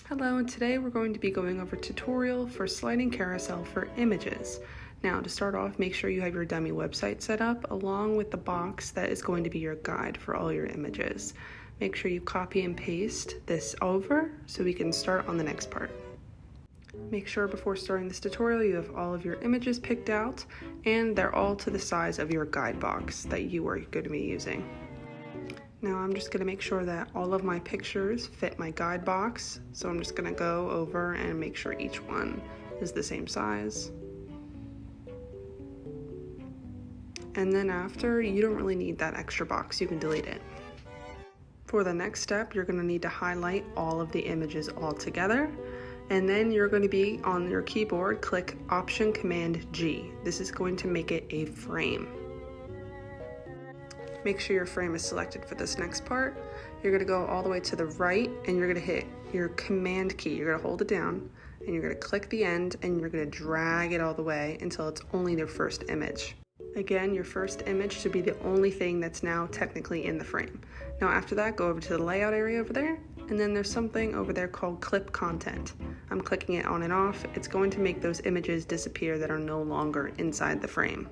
Hello, and today we're going to be going over a tutorial for sliding carousel for images. Now, to start off, make sure you have your dummy website set up along with the box that is going to be your guide for all your images. Make sure you copy and paste this over so we can start on the next part. Make sure before starting this tutorial you have all of your images picked out and they're all to the size of your guide box that you are going to be using. Now I'm just going to make sure that all of my pictures fit my guide box, so I'm just going to go over and make sure each one is the same size. And then after, you don't really need that extra box, you can delete it. For the next step, you're going to need to highlight all of the images all together, and then you're going to be on your keyboard, click Option Command G. This is going to make it a frame. Make sure your frame is selected for this next part. You're going to go all the way to the right and you're going to hit your command key. You're going to hold it down and you're going to click the end and you're going to drag it all the way until it's only their first image. Again, your first image should be the only thing that's now technically in the frame. Now after that, go over to the layout area over there, and then there's something over there called clip content. I'm clicking it on and off. It's going to make those images disappear that are no longer inside the frame.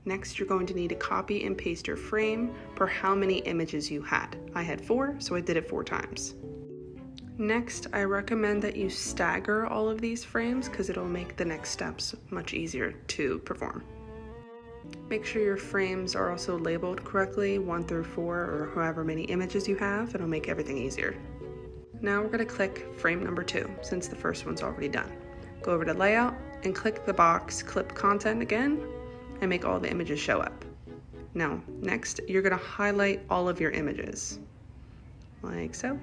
Next, you're going to need to copy and paste your frame per how many images you had. I had 4, so I did it 4 times. Next, I recommend that you stagger all of these frames because it'll make the next steps much easier to perform. Make sure your frames are also labeled correctly, 1 through 4, or however many images you have. It'll make everything easier. Now we're going to click frame number 2 since the first one's already done. Go over to layout and click the box clip content again, and make all the images show up. Now, next, you're gonna highlight all of your images, like so.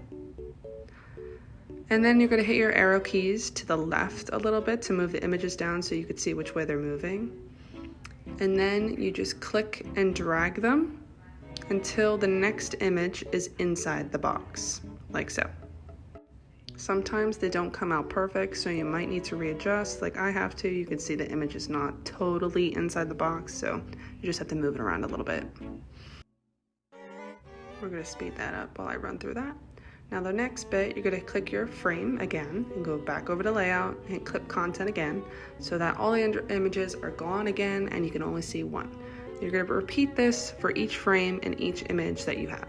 And then you're gonna hit your arrow keys to the left a little bit to move the images down so you could see which way they're moving. And then you just click and drag them until the next image is inside the box, like so. Sometimes they don't come out perfect, so you might need to readjust, like I have to. You can see the image is not totally inside the box, so you just have to move it around a little bit. We're going to speed that up while I run through that. Now the next bit, you're going to click your frame again and go back over to layout and clip content again so that all the images are gone again and you can only see one. You're going to repeat this for each frame and each image that you have.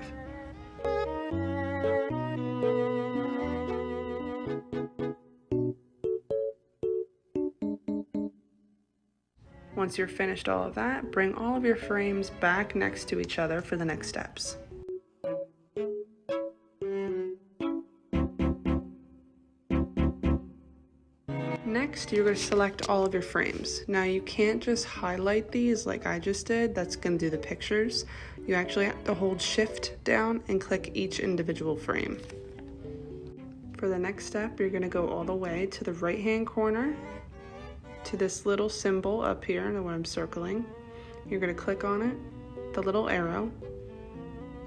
Once you're finished all of that, bring all of your frames back next to each other for the next steps. Next, you're going to select all of your frames. Now you can't just highlight these like I just did. That's going to do the pictures. You actually have to hold Shift down and click each individual frame. For the next step, you're going to go all the way to the right-hand corner to this little symbol up here, the one I'm circling. You're going to click on it, the little arrow,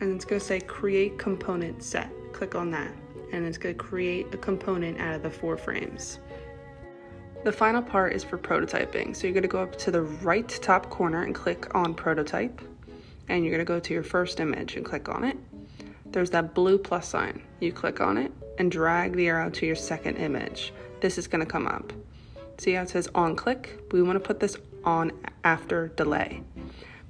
and it's going to say create component set. Click on that, and it's going to create a component out of the 4 frames. The final part is for prototyping. So you're going to go up to the right top corner and click on prototype, and you're going to go to your first image and click on it. There's that blue plus sign. You click on it and drag the arrow to your second image. This is going to come up. See how it says on click? We want to put this on after delay.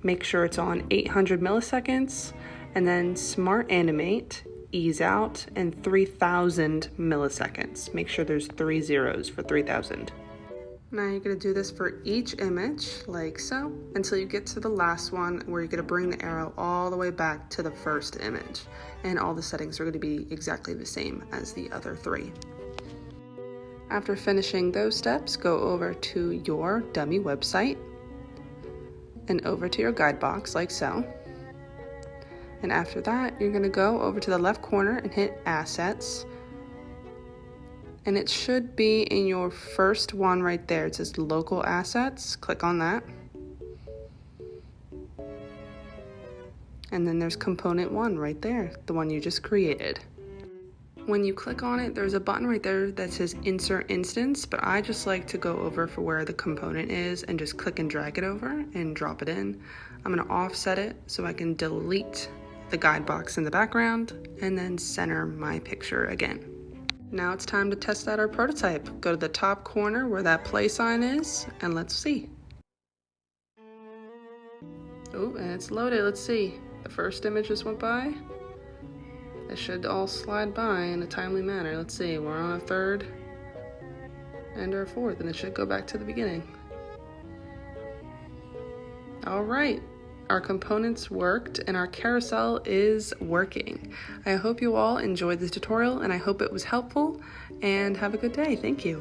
Make sure it's on 800 milliseconds and then smart animate, ease out, and 3000 milliseconds. Make sure there's 3 zeros for 3000. Now you're going to do this for each image like so until you get to the last one where you're going to bring the arrow all the way back to the first image, and all the settings are going to be exactly the same as the other 3. After finishing those steps, go over to your dummy website and over to your guide box like so. And after that, you're going to go over to the left corner and hit Assets. And it should be in your first one right there. It says Local Assets. Click on that. And then there's Component 1 right there, the one you just created. When you click on it, there's a button right there that says Insert Instance, but I just like to go over for where the component is and just click and drag it over and drop it in. I'm going to offset it so I can delete the guide box in the background and then center my picture again. Now it's time to test out our prototype. Go to the top corner where that play sign is, and let's see. Oh, and it's loaded. Let's see. The first image just went by. It should all slide by in a timely manner. Let's see. We're on a third and our fourth, and it should go back to the beginning. All right. Our components worked and our carousel is working. I hope you all enjoyed this tutorial and I hope it was helpful, and have a good day. Thank you.